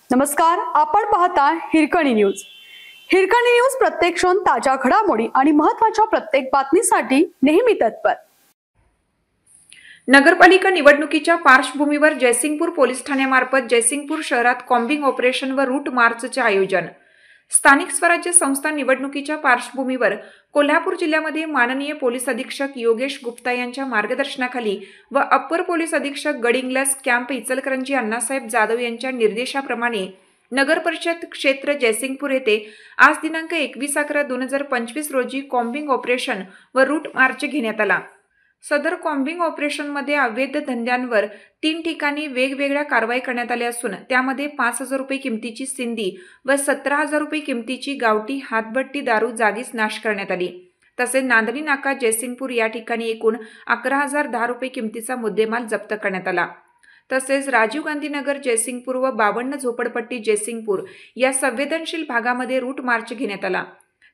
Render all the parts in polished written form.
नमस्कार, आपण पाहता हिरकणी न्यूज। हिरकणी न्यूज प्रत्येक क्षण ताज्या घडामोडी आणि महत्त्वाच्या प्रत्येक बातमीसाठी नेहमी तत्पर। नगरपालिका निवडणुकीच्या पार्श्वभूमीवर जयसिंगपूर पोलीस ठाण्यामार्फत जयसिंगपूर शहरात कॉम्बिंग ऑपरेशन व रूट मार्चचे आयोजन। स्थानिक स्वराज्य संस्था निवडणुकीच्या पार्श्वभूमीवर कोल्हापूर जिल्ह्यामध्ये माननीय पोलीस अधीक्षक योगेश गुप्ता यांच्या मार्गदर्शनाखाली व अप्पर पोलीस अधीक्षक गडिंग्लज कॅम्प इचलकरंजी अण्णासाहेब जाधव यांच्या निर्देशाप्रमाणे नगर परिषद क्षेत्र जयसिंगपूर येथे आज दिनांक 21/11/2025 रोजी कॉम्बिंग ऑपरेशन व रूट मार्च घेण्यात आला। सदर कॉम्बिंग ऑपरेशनमध्ये अवैध धंद्यांवर 3 ठिकाणी वेगवेगळ्या कारवाई करण्यात आल्या असून त्यामध्ये 5,000 रुपये किमतीची सिंधी व 17,000 रुपये किमतीची गावठी हातभट्टी दारू जागीच नाश करण्यात आली। तसेच नांदणी नाका जयसिंगपूर या ठिकाणी एकूण 11,010 रुपये किमतीचा मुद्देमाल जप्त करण्यात आला। तसेच राजीव गांधी नगर जयसिंगपूर व 52 झोपडपट्टी जयसिंगपूर या संवेदनशील भागामध्ये रूट मार्च घेण्यात आला।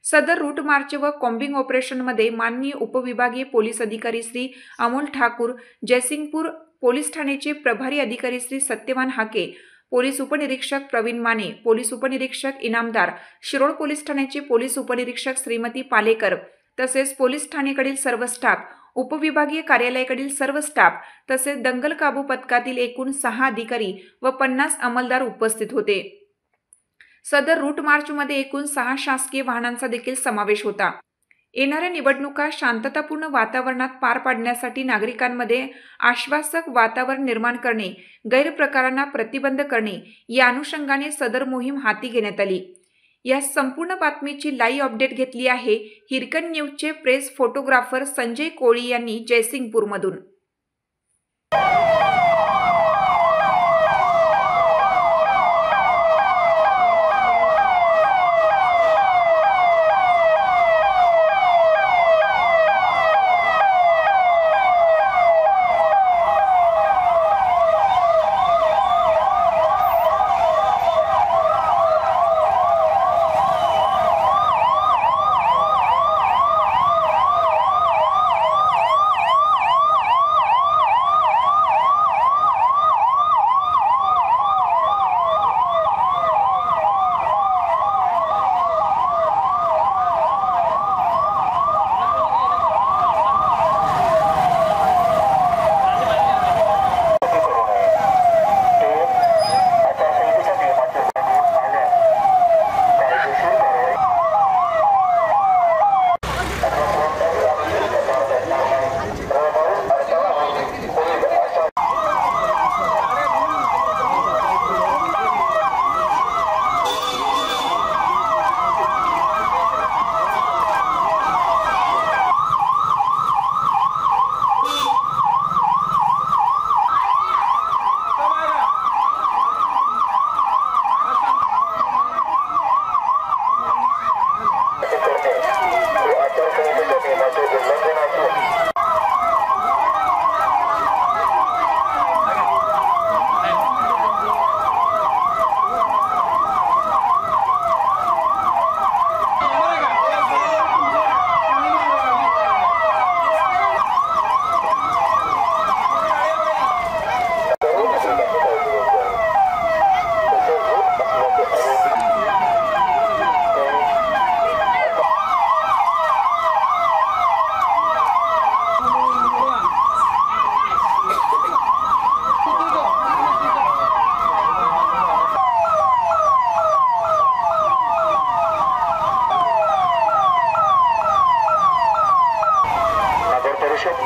सदर रूट मार्च व कॉम्बिंग ऑपरेशन मध्ये माननीय उपविभागीय पोलीस अधिकारी श्री अमोल ठाकूर, जयसिंगपूर पोलीस ठाण्याचे प्रभारी अधिकारी श्री सत्यवान हाके, पोलीस उपनिरीक्षक प्रवीण माने, पोलीस उपनिरीक्षक इनामदार, शिरोळ पोलीस ठाण्याचे पोलीस उपनिरीक्षक श्रीमती पालेकर, तसेच पोलीस ठाणेकडील सर्व स्टाफ, उपविभागीय कार्यालयाकडील सर्व स्टाफ तसेच दंगल काबू पथकातील एकूण 6 अधिकारी व 50 अंमलदार उपस्थित होते। सदर रूट मार्च मध्ये एकूण 6 शासकीय वाहनांचा देखील समावेश होता। येणाऱ्या निवडणुका शांततापूर्ण वातावरणात पार पाडण्यासाठी नागरिकांमध्ये आश्वासक वातावरण निर्माण करणे, गैरप्रकारांना प्रतिबंध करणे या अनुषंगाने सदर मोहीम हाती घेण्यात आली। या संपूर्ण बातमीची लाईव्ह अपडेट घेतली आहे हिरकणी न्यूजचे प्रेस फोटोग्राफर संजय कोळी यांनी जयसिंगपूरमधून।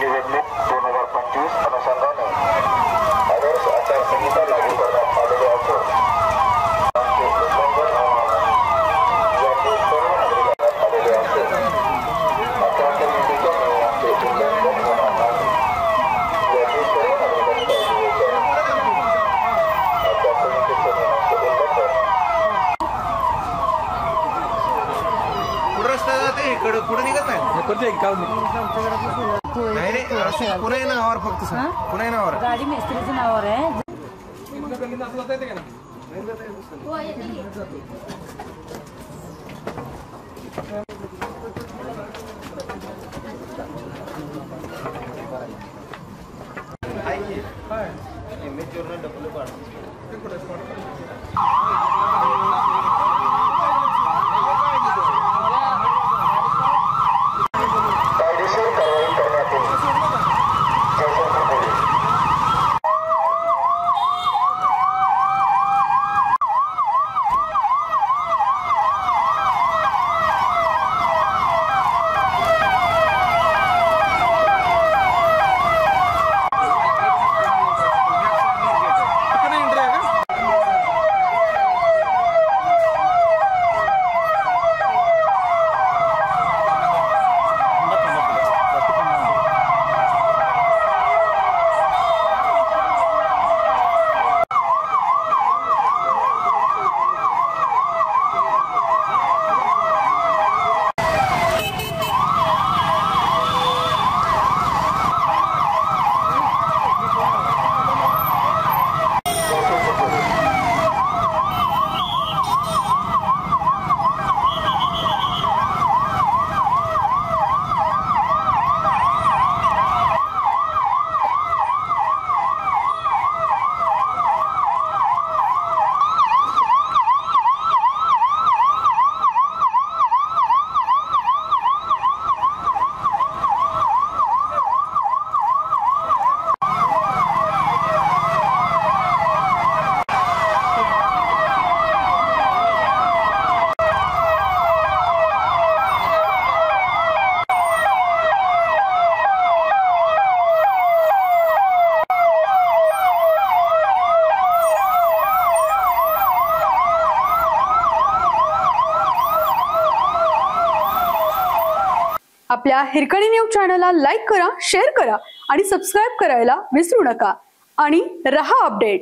निवडणूक 2025 अनुषंगाने आदर्श आचारसंहिता लागू करण्यात आलेली असून याचे सर्व नागरिकांना आलेले असून आचारसंहितेच्या नियमांचे उल्लंघन होणार नाही याची सर्व नागरिकांनी काळजी घ्यायची। आचारसंहितेच्या नियमांचे उल्लंघन पुढे रस्ता जाते इकडे पुढे निघत नाही नाही पुणे नावावर फक्त सर पुणे नावावर गाडी मेस्त्रीच्या नावावर आहे. कायदेशीर कारवाई करण्यात येईल. जयसिंगपूर पोलीस. आपल्या हिरकणी न्यूज चॅनलला लाईक करा, शेअर करा आणि सबस्क्राईब करायला विसरू नका आणि रहा अपडेट.